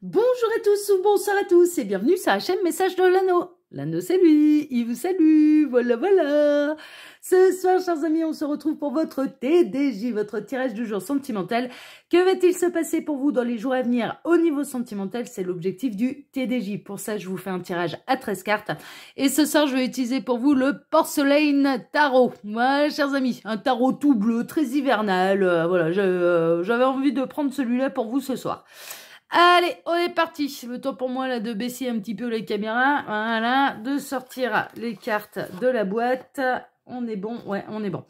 Bonjour à tous ou bonsoir à tous et bienvenue sur la chaîne Message de l'Anneau. L'Anneau c'est lui, il vous salue, voilà. Ce soir, chers amis, on se retrouve pour votre TDJ, votre tirage du jour sentimental. Que va-t-il se passer pour vous dans les jours à venir au niveau sentimental? C'est l'objectif du TDJ. Pour ça, je vous fais un tirage à 13 cartes. Et ce soir, je vais utiliser pour vous le Porcelain Tarot. Voilà, chers amis, un tarot tout bleu, très hivernal. Voilà, j'avais envie de prendre celui-là pour vous ce soir. Allez, on est parti. Le temps pour moi là de baisser un petit peu la caméra. Voilà, de sortir les cartes de la boîte. On est bon, ouais, on est bon.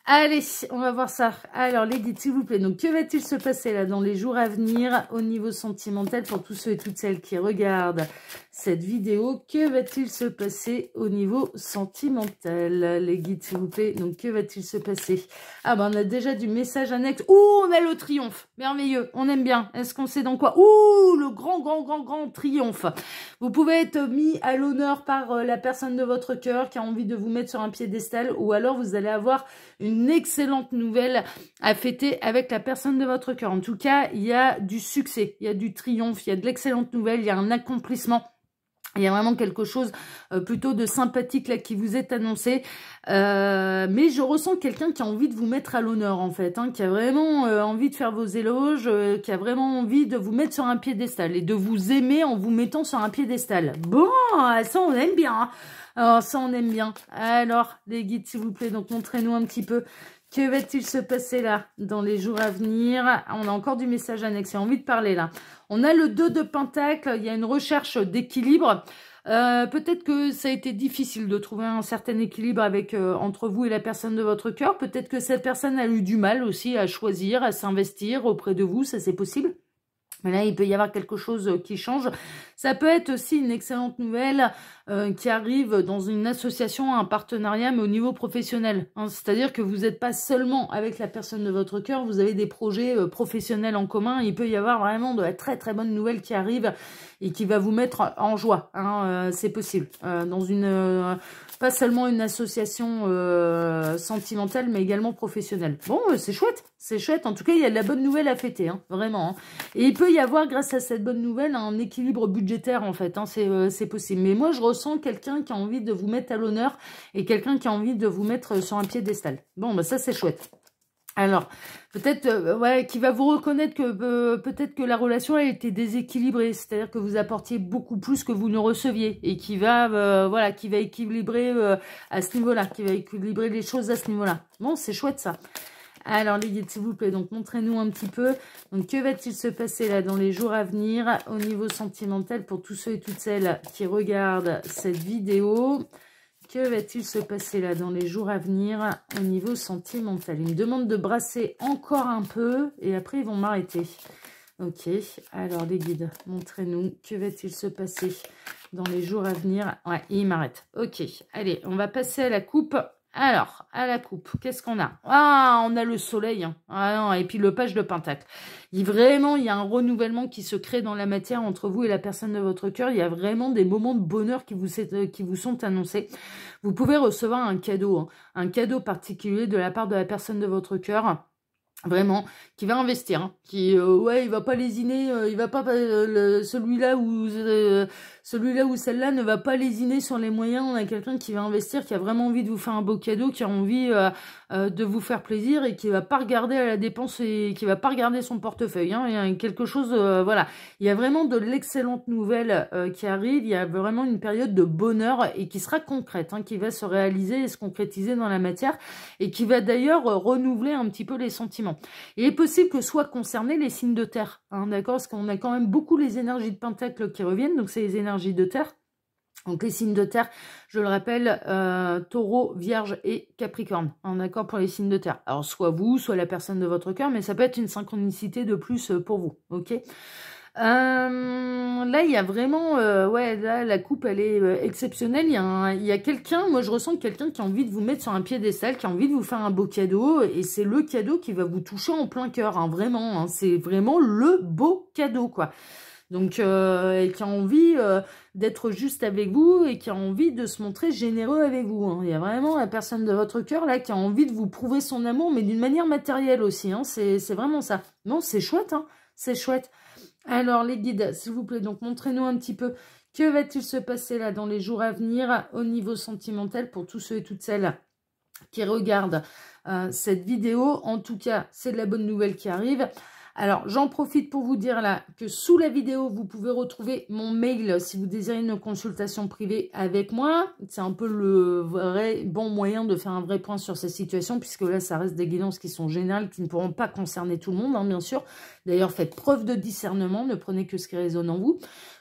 Allez, on va voir ça. Alors, les guides, s'il vous plaît. Donc, que va-t-il se passer là dans les jours à venir au niveau sentimental pour tous ceux et toutes celles qui regardent cette vidéo? Que va-t-il se passer au niveau sentimental, les guides, s'il vous plaît? Donc, que va-t-il se passer? Ah, ben, on a déjà du message annexe. Ouh, on a le triomphe. Merveilleux. On aime bien. Est-ce qu'on sait dans quoi? Ouh, le grand triomphe. Vous pouvez être mis à l'honneur par la personne de votre cœur qui a envie de vous mettre sur un piédestal, ou alors vous allez avoir une excellente nouvelle à fêter avec la personne de votre cœur. En tout cas, il y a du succès, il y a du triomphe, il y a de l'excellente nouvelle, il y a un accomplissement. Il y a vraiment quelque chose plutôt de sympathique là qui vous est annoncé. Mais je ressens quelqu'un qui a envie de vous mettre à l'honneur en fait, hein, qui a vraiment envie de faire vos éloges, qui a vraiment envie de vous mettre sur un piédestal et de vous aimer en vous mettant sur un piédestal. Bon, ça on aime bien. Hein. Alors ça on aime bien. Alors les guides s'il vous plaît, donc montrez-nous un petit peu. Que va-t-il se passer là dans les jours à venir? On a encore du message annexe, j'ai envie de parler là. On a le 2 de Pentacle, il y a une recherche d'équilibre. Peut-être que ça a été difficile de trouver un certain équilibre avec entre vous et la personne de votre cœur. Peut-être que cette personne a eu du mal aussi à choisir, à s'investir auprès de vous, ça c'est possible. Mais là, il peut y avoir quelque chose qui change. Ça peut être aussi une excellente nouvelle qui arrive dans une association, un partenariat, mais au niveau professionnel. Hein. C'est-à-dire que vous n'êtes pas seulement avec la personne de votre cœur, vous avez des projets professionnels en commun. Il peut y avoir vraiment de très bonnes nouvelles qui arrivent et qui va vous mettre en joie. Hein. C'est possible. Dans une... pas seulement une association sentimentale, mais également professionnelle. Bon, c'est chouette. C'est chouette. En tout cas, il y a de la bonne nouvelle à fêter. Hein. Vraiment. Hein. Et il peut y avoir, grâce à cette bonne nouvelle, un équilibre budgétaire, en fait. Hein. C'est possible. Mais moi, je ressens quelqu'un qui a envie de vous mettre à l'honneur et quelqu'un qui a envie de vous mettre sur un piédestal. Bon, bah ça, c'est chouette. Alors, peut-être, ouais, qui va vous reconnaître que peut-être que la relation a été déséquilibrée, c'est-à-dire que vous apportiez beaucoup plus que vous ne receviez et qui va, voilà, qui va équilibrer à ce niveau-là, qui va équilibrer les choses à ce niveau-là. Bon, c'est chouette ça. Alors les guides, s'il vous plaît, donc montrez-nous un petit peu. Donc que va-t-il se passer là dans les jours à venir au niveau sentimental pour tous ceux et toutes celles qui regardent cette vidéo? Que va-t-il se passer là dans les jours à venir au niveau sentimental? Ils me demandent de brasser encore un peu et après ils vont m'arrêter. Ok, alors les guides, montrez-nous. Que va-t-il se passer dans les jours à venir? Ouais, ils m'arrêtent. Ok, allez, on va passer à la coupe. Alors, à la coupe, qu'est-ce qu'on a? Ah, on a le soleil. Hein. Ah non, et puis le page de Pentacle. Il y a un renouvellement qui se crée dans la matière entre vous et la personne de votre cœur. Il y a vraiment des moments de bonheur qui vous sont annoncés. Vous pouvez recevoir un cadeau, hein, un cadeau particulier de la part de la personne de votre cœur. Vraiment, qui va investir, hein, qui ouais, il va pas lésiner, il va pas celui-là ou celle-là ne va pas lésiner sur les moyens. On a quelqu'un qui va investir, qui a vraiment envie de vous faire un beau cadeau, qui a envie de vous faire plaisir et qui va pas regarder à la dépense et qui va pas regarder son portefeuille. Hein. Il y a quelque chose, voilà, il y a vraiment de l'excellente nouvelle qui arrive. Il y a vraiment une période de bonheur et qui sera concrète, hein, qui va se réaliser et se concrétiser dans la matière et qui va d'ailleurs renouveler un petit peu les sentiments. Il est possible que soient concernés les signes de terre, hein, d'accord, parce qu'on a quand même beaucoup les énergies de Pentacle qui reviennent, donc c'est les énergies de terre. Donc les signes de terre, je le rappelle, Taureau, Vierge et Capricorne, hein, d'accord, pour les signes de terre. Alors soit vous, soit la personne de votre cœur, mais ça peut être une synchronicité de plus pour vous, ok. Là, il y a vraiment, ouais, là, la coupe, elle est exceptionnelle. Il y a quelqu'un, moi, je ressens quelqu'un qui a envie de vous mettre sur un piédestal, qui a envie de vous faire un beau cadeau, et c'est le cadeau qui va vous toucher en plein cœur, hein, vraiment. Hein, c'est vraiment le beau cadeau, quoi. Donc, et qui a envie d'être juste avec vous et qui a envie de se montrer généreux avec vous. Hein. Il y a vraiment la personne de votre cœur là qui a envie de vous prouver son amour, mais d'une manière matérielle aussi. Hein. C'est vraiment ça. Non, c'est chouette. Hein. C'est chouette. Alors, les guides, s'il vous plaît, donc montrez-nous un petit peu que va-t-il se passer là dans les jours à venir au niveau sentimental pour tous ceux et toutes celles qui regardent cette vidéo. En tout cas, c'est de la bonne nouvelle qui arrive. Alors, j'en profite pour vous dire là que sous la vidéo, vous pouvez retrouver mon mail si vous désirez une consultation privée avec moi. C'est un peu le vrai bon moyen de faire un vrai point sur ces situations, puisque là, ça reste des guidances qui sont générales, qui ne pourront pas concerner tout le monde, hein, bien sûr. D'ailleurs, faites preuve de discernement, ne prenez que ce qui résonne en vous.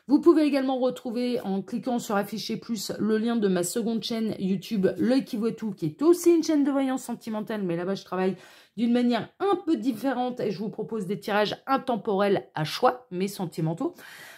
Vous pouvez également retrouver, en cliquant sur afficher plus, le lien de ma seconde chaîne YouTube, L'œil qui voit tout, qui est aussi une chaîne de voyance sentimentale, mais là-bas, je travaille d'une manière un peu différente et je vous propose des tirages intemporels à choix, mais sentimentaux.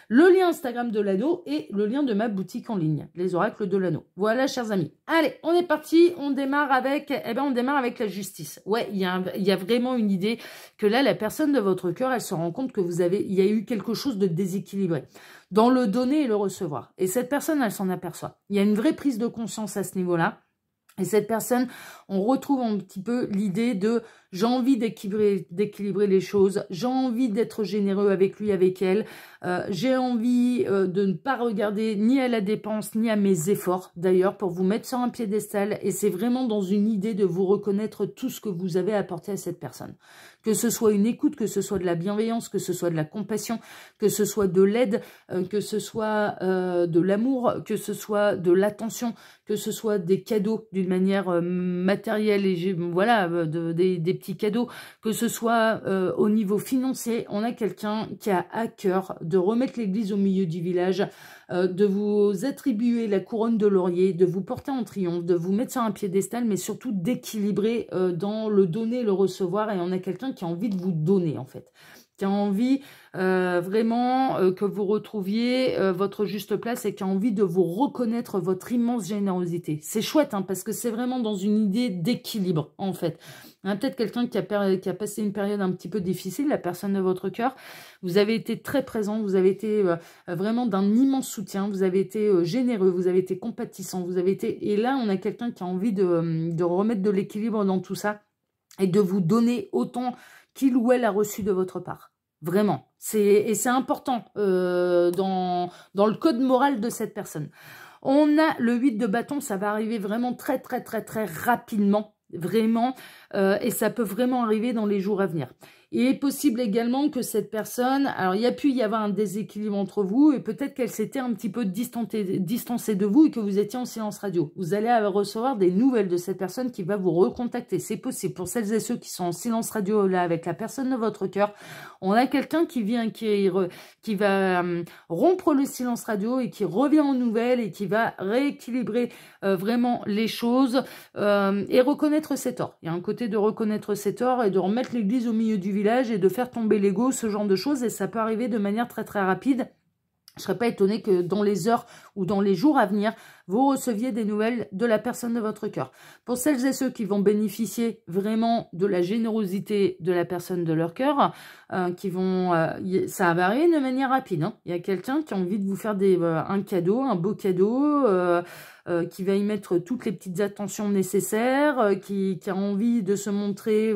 Le lien Instagram de l'anneau et le lien de ma boutique en ligne, les oracles de l'anneau. Voilà, chers amis. Allez, on est parti. On démarre avec, on démarre avec la justice. Ouais, il y a vraiment une idée que là, la personne de votre cœur, elle se rend compte que il y a eu quelque chose de déséquilibré dans le donner et le recevoir. Et cette personne, elle s'en aperçoit. Il y a une vraie prise de conscience à ce niveau-là. Et cette personne, on retrouve un petit peu l'idée de j'ai envie d'équilibrer les choses, j'ai envie d'être généreux avec lui, avec elle, j'ai envie de ne pas regarder ni à la dépense ni à mes efforts d'ailleurs pour vous mettre sur un piédestal, et c'est vraiment dans une idée de vous reconnaître tout ce que vous avez apporté à cette personne. Que ce soit une écoute, que ce soit de la bienveillance, que ce soit de la compassion, que ce soit de l'aide, que ce soit de l'amour, que ce soit de l'attention, que ce soit des cadeaux d'une manière matérielle et voilà, des petits cadeaux, que ce soit au niveau financier. On a quelqu'un qui a à cœur de remettre l'église au milieu du village, de vous attribuer la couronne de laurier, de vous porter en triomphe, de vous mettre sur un piédestal, mais surtout d'équilibrer dans le donner et le recevoir. Et on a quelqu'un qui a envie de vous donner, en fait, qui a envie vraiment que vous retrouviez votre juste place et qui a envie de vous reconnaître votre immense générosité. C'est chouette, hein, parce que c'est vraiment dans une idée d'équilibre, en fait. Il y a peut-être quelqu'un qui a passé une période un petit peu difficile, la personne de votre cœur. Vous avez été très présent, vous avez été vraiment d'un immense soutien, vous avez été généreux, vous avez été compatissant, vous avez été... Et là, on a quelqu'un qui a envie de remettre de l'équilibre dans tout ça et de vous donner autant qu'il ou elle a reçu de votre part. Vraiment. Et c'est important dans le code moral de cette personne. On a le 8 de bâton, ça va arriver vraiment très rapidement. Vraiment, et ça peut vraiment arriver dans les jours à venir. Il est possible également que cette personne, alors il y a pu y avoir un déséquilibre entre vous et peut-être qu'elle s'était un petit peu distancée de vous et que vous étiez en silence radio. Vous allez recevoir des nouvelles de cette personne qui va vous recontacter. C'est possible pour celles et ceux qui sont en silence radio là avec la personne de votre cœur. On a quelqu'un qui vient, qui va rompre le silence radio et qui revient en nouvelles et qui va rééquilibrer vraiment les choses et reconnaître ses torts. Il y a un côté de reconnaître ses torts et de remettre l'église au milieu du village et de faire tomber l'ego, ce genre de choses, et ça peut arriver de manière très rapide. Je ne serais pas étonnée que dans les heures ou dans les jours à venir, vous receviez des nouvelles de la personne de votre cœur. Pour celles et ceux qui vont bénéficier vraiment de la générosité de la personne de leur cœur, ça va arriver de manière rapide. Hein. Il y a quelqu'un qui a envie de vous faire un cadeau, un beau cadeau, qui va y mettre toutes les petites attentions nécessaires, qui a envie de se montrer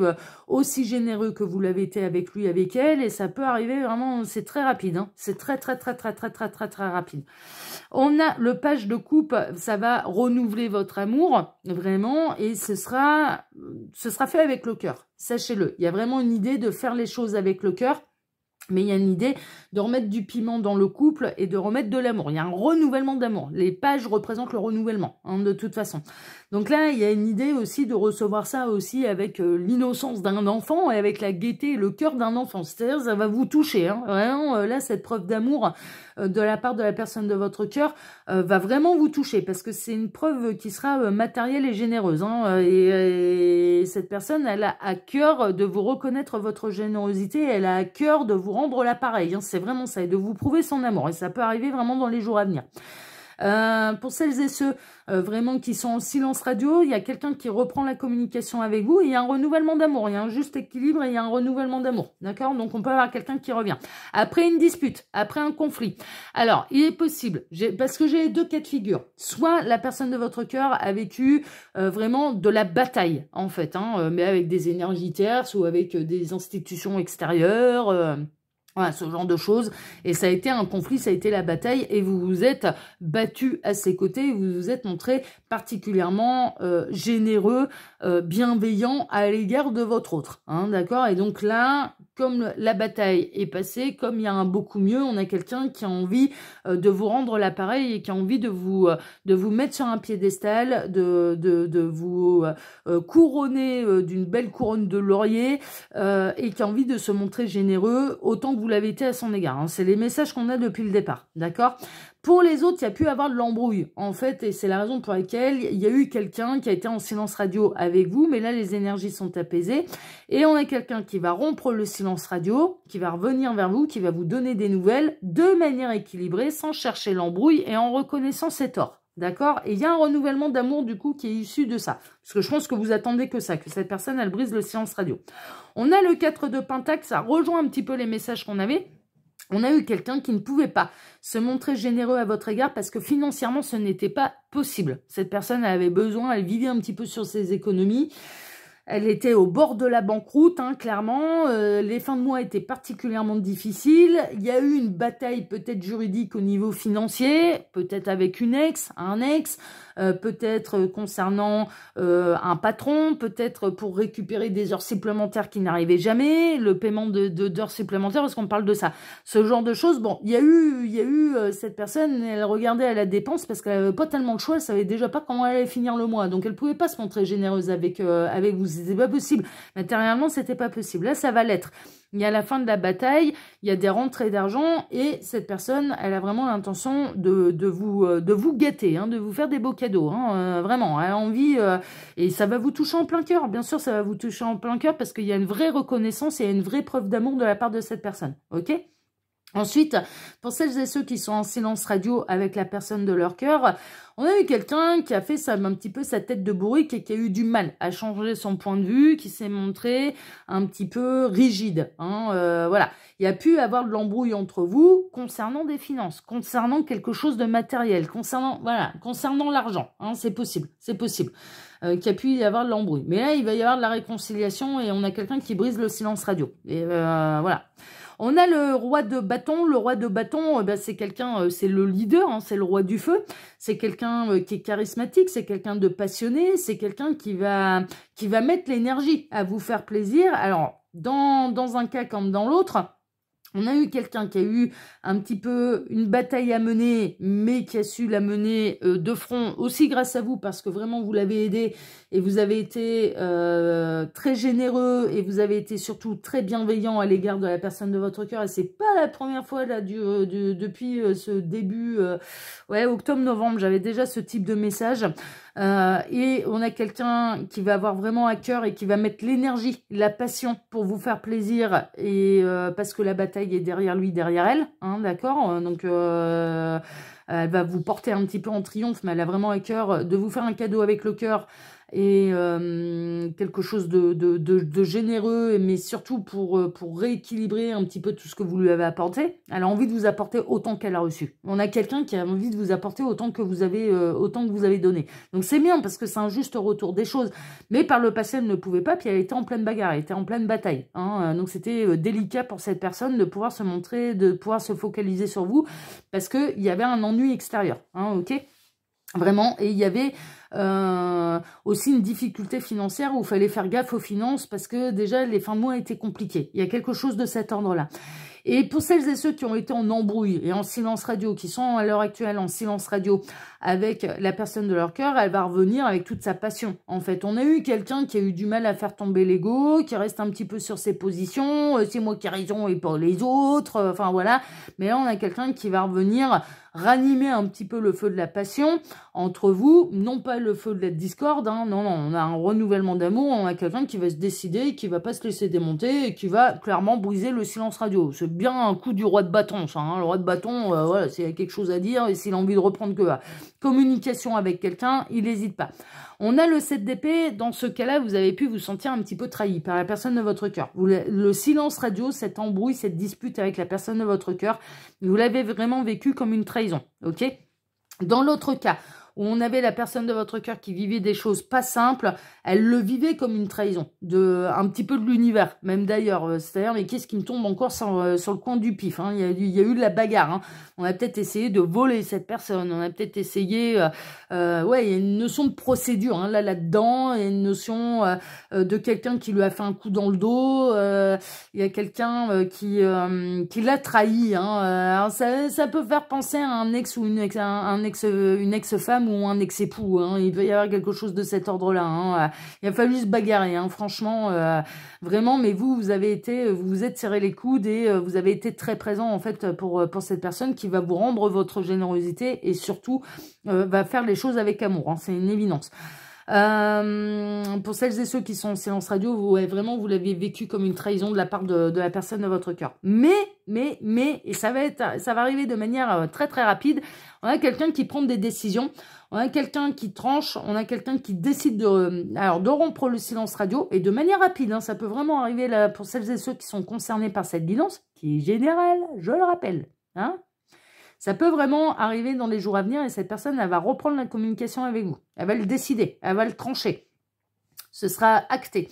aussi généreux que vous l'avez été avec lui, avec elle, et ça peut arriver vraiment, c'est très rapide, hein. C'est très rapide. On a le page de coupe, ça va renouveler votre amour, vraiment, et ce sera fait avec le cœur, sachez-le. Il y a vraiment une idée de faire les choses avec le cœur, mais il y a une idée de remettre du piment dans le couple et de remettre de l'amour. Il y a un renouvellement d'amour. Les pages représentent le renouvellement, hein, de toute façon. Donc là, il y a une idée aussi de recevoir ça aussi avec l'innocence d'un enfant et avec la gaieté et le cœur d'un enfant. C'est-à-dire, ça va vous toucher. Hein. Vraiment, là, cette preuve d'amour de la part de la personne de votre cœur va vraiment vous toucher parce que c'est une preuve qui sera matérielle et généreuse. Hein. Et cette personne, elle a à cœur de vous reconnaître votre générosité. Elle a à cœur de vous rendre l'appareil. Hein. C'est vraiment ça. Et de vous prouver son amour. Et ça peut arriver vraiment dans les jours à venir. Pour celles et ceux vraiment qui sont en silence radio, il y a quelqu'un qui reprend la communication avec vous et il y a un renouvellement d'amour, il y a un juste équilibre et il y a un renouvellement d'amour, d'accord? Donc on peut avoir quelqu'un qui revient. Après une dispute, après un conflit. Alors, il est possible, parce que j'ai deux cas de figure, soit la personne de votre cœur a vécu vraiment de la bataille, en fait, hein, mais avec des énergies tierces ou avec des institutions extérieures, Voilà, ce genre de choses. Et ça a été un conflit, ça a été la bataille. Et vous vous êtes battu à ses côtés. Vous vous êtes montré particulièrement généreux, bienveillant à l'égard de votre autre. Hein, d'accord? Et donc là, comme la bataille est passée, comme il y a un beaucoup mieux, on a quelqu'un qui a envie de vous rendre l'appareil et qui a envie de vous mettre sur un piédestal, de vous couronner d'une belle couronne de laurier et qui a envie de se montrer généreux autant que vous l'avez été à son égard. Hein. C'est les messages qu'on a depuis le départ, d'accord? Pour les autres, il y a pu avoir de l'embrouille, en fait, et c'est la raison pour laquelle il y a eu quelqu'un qui a été en silence radio avec vous, mais là, les énergies sont apaisées, et on a quelqu'un qui va rompre le silence radio, qui va revenir vers vous, qui va vous donner des nouvelles de manière équilibrée, sans chercher l'embrouille et en reconnaissant ses torts. D'accord? Et il y a un renouvellement d'amour, du coup, qui est issu de ça. Parce que je pense que vous attendez que ça, que cette personne, elle brise le silence radio. On a le 4 de Pentacle, ça rejoint un petit peu les messages qu'on avait. On a eu quelqu'un qui ne pouvait pas se montrer généreux à votre égard parce que financièrement, ce n'était pas possible. Cette personne, elle avait besoin, elle vivait un petit peu sur ses économies. Elle était au bord de la banqueroute, hein, clairement. Les fins de mois étaient particulièrement difficiles. Il y a eu une bataille peut-être juridique au niveau financier, peut-être avec une ex, un ex, peut-être concernant un patron, peut-être pour récupérer des heures supplémentaires qui n'arrivaient jamais, le paiement d'heures supplémentaires, parce qu'on parle de ça. Ce genre de choses, bon, il y a eu cette personne, elle regardait à la dépense parce qu'elle n'avait pas tellement de choix, elle savait déjà pas comment elle allait finir le mois, donc elle pouvait pas se montrer généreuse avec vous. C'était pas possible. Matériellement, c'était pas possible. Là, ça va l'être. Il y a la fin de la bataille, il y a des rentrées d'argent et cette personne, elle a vraiment l'intention de vous gâter, hein, de vous faire des beaux cadeaux. Hein, vraiment, elle a envie et ça va vous toucher en plein cœur. Bien sûr, ça va vous toucher en plein cœur parce qu'il y a une vraie reconnaissance et une vraie preuve d'amour de la part de cette personne. Ok ? Ensuite, pour celles et ceux qui sont en silence radio avec la personne de leur cœur, on a eu quelqu'un qui a fait ça, un petit peu sa tête de bourrique et qui a eu du mal à changer son point de vue, qui s'est montré un petit peu rigide. Hein, voilà, il y a pu avoir de l'embrouille entre vous concernant des finances, concernant quelque chose de matériel, concernant l'argent. Hein, c'est possible, qu'il y a pu y avoir de l'embrouille. Mais là, il va y avoir de la réconciliation et on a quelqu'un qui brise le silence radio. Et voilà. On a le roi de bâton. Le roi de bâton, c'est quelqu'un, c'est le leader, hein, c'est le roi du feu. C'est quelqu'un qui est charismatique, c'est quelqu'un de passionné, c'est quelqu'un qui va mettre l'énergie à vous faire plaisir. Alors, dans un cas comme dans l'autre, on a eu quelqu'un qui a eu un petit peu une bataille à mener, mais qui a su la mener de front, aussi grâce à vous, parce que vraiment vous l'avez aidé et vous avez été très généreux et vous avez été surtout très bienveillant à l'égard de la personne de votre cœur. Et c'est pas la première fois là depuis ce début, octobre-novembre, j'avais déjà ce type de message. Et on a quelqu'un qui va avoir vraiment à cœur et qui va mettre l'énergie, la passion pour vous faire plaisir et parce que la bataille est derrière lui, derrière elle, hein, d'accord. Donc elle va vous porter un petit peu en triomphe, mais elle a vraiment à cœur de vous faire un cadeau avec le cœur et quelque chose de généreux, mais surtout pour rééquilibrer un petit peu tout ce que vous lui avez apporté. Elle a envie de vous apporter autant qu'elle a reçu. On a quelqu'un qui a envie de vous apporter autant que vous avez donné. Donc c'est bien parce que c'est un juste retour des choses. Mais par le passé, elle ne pouvait pas, puis elle était en pleine bagarre, elle était en pleine bataille. Hein. Donc c'était délicat pour cette personne de pouvoir se montrer, de pouvoir se focaliser sur vous, parce qu'il y avait un ennui extérieur. Hein, ok ? Vraiment, et il y avait aussi une difficulté financière où il fallait faire gaffe aux finances parce que déjà les fins de mois étaient compliquées. Il y a quelque chose de cet ordre-là. Et pour celles et ceux qui ont été en embrouille et en silence radio, qui sont à l'heure actuelle en silence radio avec la personne de leur cœur, elle va revenir avec toute sa passion. En fait, on a eu quelqu'un qui a eu du mal à faire tomber l'ego, qui reste un petit peu sur ses positions, c'est moi qui ai raison et pas les autres, enfin voilà. Mais là, on a quelqu'un qui va revenir ranimer un petit peu le feu de la passion entre vous, non pas le feu de la discorde, hein, non, on a un renouvellement d'amour, on a quelqu'un qui va se décider, qui va pas se laisser démonter et qui va clairement briser le silence radio. C'est bien un coup du roi de bâton, ça, hein. Le roi de bâton, voilà, s'il y a quelque chose à dire et s'il a envie de reprendre que communication avec quelqu'un, il n'hésite pas. On a le 7 d'épée, dans ce cas-là, vous avez pu vous sentir un petit peu trahi par la personne de votre cœur. Le silence radio, cette embrouille, cette dispute avec la personne de votre cœur, vous l'avez vraiment vécu comme une trahison, ok ? Dans l'autre cas, où on avait la personne de votre cœur qui vivait des choses pas simples, elle le vivait comme une trahison, un petit peu de l'univers, même d'ailleurs. C'est-à-dire, mais qu'est-ce qui me tombe encore sur le coin du pif, hein. Il y a eu de la bagarre, hein. On a peut-être essayé de voler cette personne, on a peut-être essayé... ouais, il y a une notion de procédure, hein, là-dedans, il y a une notion de quelqu'un qui lui a fait un coup dans le dos, il y a quelqu'un qui l'a trahi, hein. Alors ça peut faire penser à un ex ou une ex-femme ou un ex-époux, hein. Il peut y avoir quelque chose de cet ordre-là, hein. Il a fallu se bagarrer, hein, franchement, vraiment, mais vous vous êtes serré les coudes et vous avez été très présent en fait pour cette personne qui va vous rendre votre générosité et surtout va faire les choses avec amour, hein, c'est une évidence. Pour celles et ceux qui sont en silence radio, vous l'avez vécu comme une trahison de la part de la personne de votre cœur. Mais, et ça va arriver de manière très très rapide. On a quelqu'un qui prend des décisions, on a quelqu'un qui tranche, on a quelqu'un qui décide de rompre le silence radio et de manière rapide. Hein, ça peut vraiment arriver là, pour celles et ceux qui sont concernés par cette guidance, qui est générale, je le rappelle. Hein. Ça peut vraiment arriver dans les jours à venir et cette personne, elle va reprendre la communication avec vous. Elle va le décider, elle va le trancher. Ce sera acté.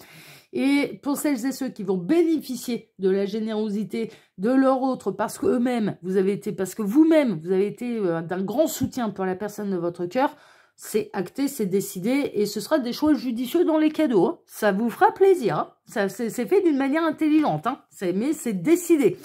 Et pour celles et ceux qui vont bénéficier de la générosité de leur autre parce que vous-même, vous avez été d'un grand soutien pour la personne de votre cœur, c'est acté, c'est décidé et ce sera des choix judicieux dans les cadeaux. Hein. Ça vous fera plaisir. Hein. C'est fait d'une manière intelligente, hein. Mais c'est décidé.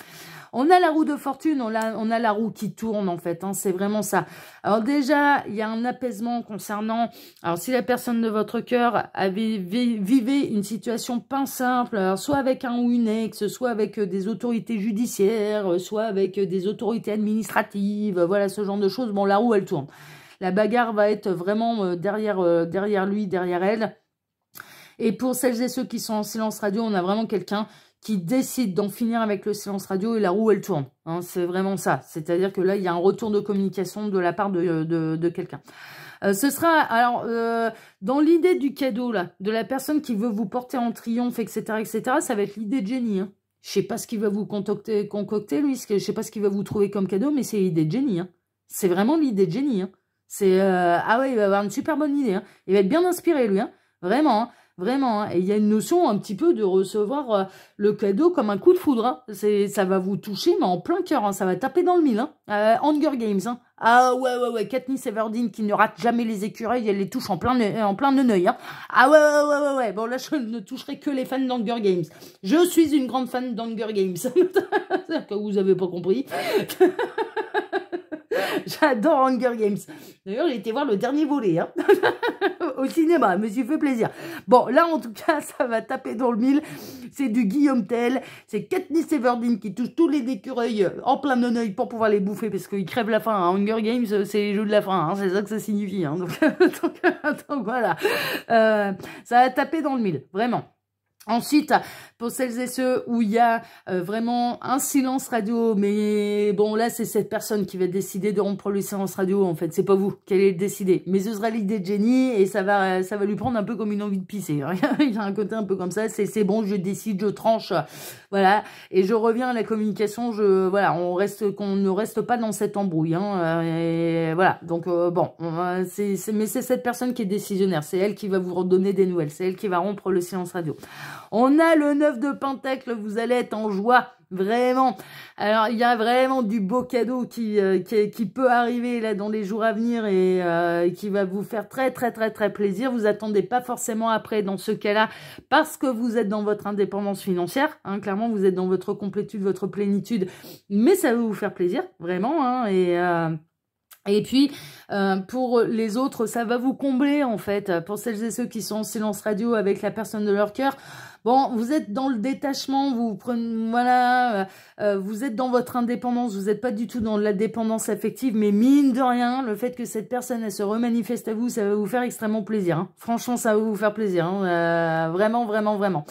On a la roue de fortune, on a la roue qui tourne en fait, hein, c'est vraiment ça. Alors déjà, il y a un apaisement concernant, alors si la personne de votre cœur vivait une situation pas simple, alors soit avec un ou une ex, soit avec des autorités judiciaires, soit avec des autorités administratives, voilà ce genre de choses, bon la roue elle tourne. La bagarre va être vraiment derrière lui, derrière elle. Et pour celles et ceux qui sont en silence radio, on a vraiment quelqu'un qui décide d'en finir avec le silence radio et la roue, elle tourne. Hein, c'est vraiment ça. C'est-à-dire que là, il y a un retour de communication de la part de quelqu'un. Ce sera, alors, dans l'idée du cadeau, là, de la personne qui veut vous porter en triomphe, etc., ça va être l'idée de Jenny. Hein. Je sais pas ce qu'il va vous concocter, lui, je sais pas ce qu'il va vous trouver comme cadeau, mais c'est l'idée de Jenny. Hein. C'est vraiment l'idée de Jenny. Hein. C'est, ah ouais, il va avoir une super bonne idée. Hein. Il va être bien inspiré, lui. Hein. Vraiment, hein. Vraiment, hein. Et il y a une notion un petit peu de recevoir le cadeau comme un coup de foudre. Hein. Ça va vous toucher, mais en plein cœur. Hein. Ça va taper dans le mille. Hein. Hunger Games. Hein. Ah ouais. Katniss Everdeen qui ne rate jamais les écureuils, elle les touche en plein neneuil. Hein. Ah ouais. Bon, là, je ne toucherai que les fans d'Hunger Games. Je suis une grande fan d'Hunger Games. Que vous avez pas compris. J'adore Hunger Games. D'ailleurs, j'ai été voir le dernier volet hein. Au cinéma, me suis fait plaisir. Bon, là, en tout cas, ça va taper dans le mille. C'est du Guillaume Tell. C'est Katniss Everdeen qui touche tous les écureuils en plein neneuil pour pouvoir les bouffer parce qu'ils crèvent la faim. Hein. Hunger Games, c'est les jeux de la faim. Hein. C'est ça que ça signifie. Hein. Donc voilà. Ça va taper dans le mille. Vraiment. Ensuite, pour celles et ceux où il y a vraiment un silence radio, mais bon là c'est cette personne qui va décider de rompre le silence radio en fait, c'est pas vous qui allez le décider, mais ce sera l'idée de Jenny et ça va lui prendre un peu comme une envie de pisser, il y a un côté un peu comme ça, c'est bon, je décide, je tranche, voilà, et je reviens à la communication, voilà, qu'on ne reste pas dans cette embrouille, hein, et voilà, donc bon, mais c'est cette personne qui est décisionnaire, c'est elle qui va vous redonner des nouvelles, c'est elle qui va rompre le silence radio. On a le 9 de Pentacle, vous allez être en joie, vraiment. Alors, il y a vraiment du beau cadeau qui peut arriver là dans les jours à venir et qui va vous faire très plaisir. Vous attendez pas forcément après dans ce cas-là parce que vous êtes dans votre indépendance financière. Hein, clairement, vous êtes dans votre complétude, votre plénitude, mais ça va vous faire plaisir, vraiment. Hein, et puis, pour les autres, ça va vous combler, en fait. Pour celles et ceux qui sont en silence radio avec la personne de leur cœur, bon, vous êtes dans le détachement, vous prenez, voilà, vous êtes dans votre indépendance, vous n'êtes pas du tout dans la dépendance affective, mais mine de rien, le fait que cette personne, elle se remanifeste à vous, ça va vous faire extrêmement plaisir. Hein. Franchement, ça va vous faire plaisir. Hein. Vraiment.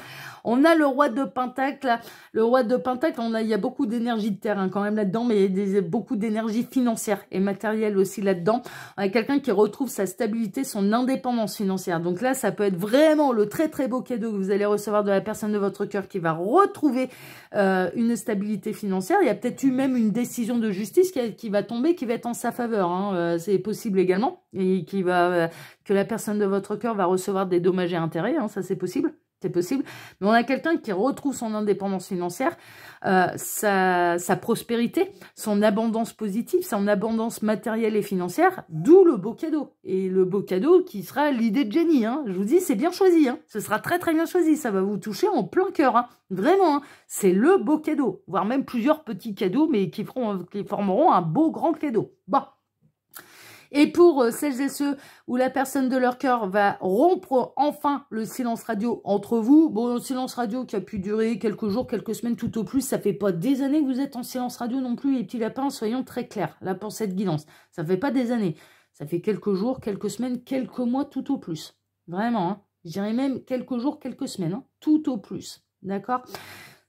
On a le roi de Pentacle. Le roi de Pentacle, il y a beaucoup d'énergie de terre hein, quand même là-dedans, mais il y a beaucoup d'énergie financière et matérielle aussi là-dedans. On a quelqu'un qui retrouve sa stabilité, son indépendance financière. Donc là, ça peut être vraiment le très très beau cadeau que vous allez recevoir de la personne de votre cœur qui va retrouver une stabilité financière. Il y a peut-être eu même une décision de justice qui va tomber, qui va être en sa faveur. Hein. C'est possible également. Et que la personne de votre cœur va recevoir des dommages et intérêts. Hein. Ça, c'est possible. C'est possible. Mais on a quelqu'un qui retrouve son indépendance financière, sa prospérité, son abondance positive, son abondance matérielle et financière, d'où le beau cadeau. Et le beau cadeau qui sera l'idée de Jenny. Hein. Je vous dis, c'est bien choisi. Hein. Ce sera très très bien choisi. Ça va vous toucher en plein cœur. Hein. Vraiment, hein. C'est le beau cadeau. Voire même plusieurs petits cadeaux, mais qui formeront un beau grand cadeau. Bon. Et pour celles et ceux où la personne de leur cœur va rompre enfin le silence radio entre vous, bon, le silence radio qui a pu durer quelques jours, quelques semaines tout au plus, ça fait pas des années que vous êtes en silence radio non plus, les petits lapins, soyons très clairs, là pour cette guidance, ça fait pas des années, ça fait quelques jours, quelques semaines, quelques mois tout au plus, vraiment, hein. Je dirais même quelques jours, quelques semaines, hein, tout au plus, d'accord?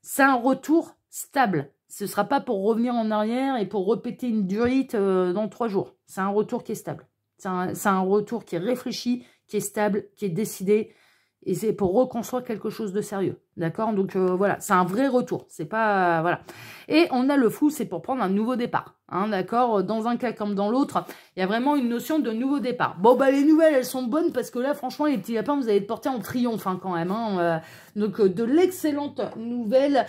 C'est un retour stable. Ce ne sera pas pour revenir en arrière et pour répéter une durite dans 3 jours. C'est un retour qui est stable. C'est un retour qui est réfléchi, qui est stable, qui est décidé. Et c'est pour reconstruire quelque chose de sérieux. D'accord? Donc voilà, c'est un vrai retour. C'est pas... voilà. Et on a le fou, c'est pour prendre un nouveau départ. Hein, d'accord? Dans un cas comme dans l'autre, il y a vraiment une notion de nouveau départ. Bon, bah les nouvelles, elles sont bonnes parce que là, franchement, les petits lapins, vous allez être portés en triomphe hein, quand même. Hein, donc de l'excellente nouvelle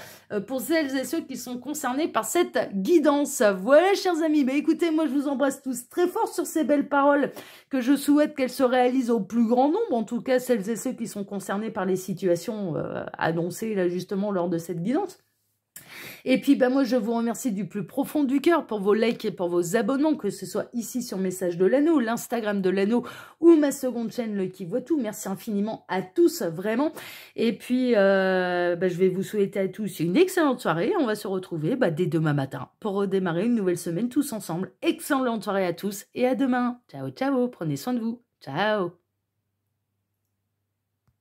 pour celles et ceux qui sont concernés par cette guidance. Voilà, chers amis. Bah écoutez, moi, je vous embrasse tous très fort sur ces belles paroles que je souhaite qu'elles se réalisent au plus grand nombre. En tout cas, celles et ceux qui sont concernés par les situations annoncées là justement lors de cette guidance. Et puis, bah, moi, je vous remercie du plus profond du cœur pour vos likes et pour vos abonnements, que ce soit ici sur Message de l'Anneau, l'Instagram de l'Anneau ou ma seconde chaîne, Le Qui Voit Tout. Merci infiniment à tous, vraiment. Et puis, bah, je vais vous souhaiter à tous une excellente soirée. On va se retrouver dès demain matin pour redémarrer une nouvelle semaine tous ensemble. Excellente soirée à tous et à demain. Ciao, ciao. Prenez soin de vous. Ciao.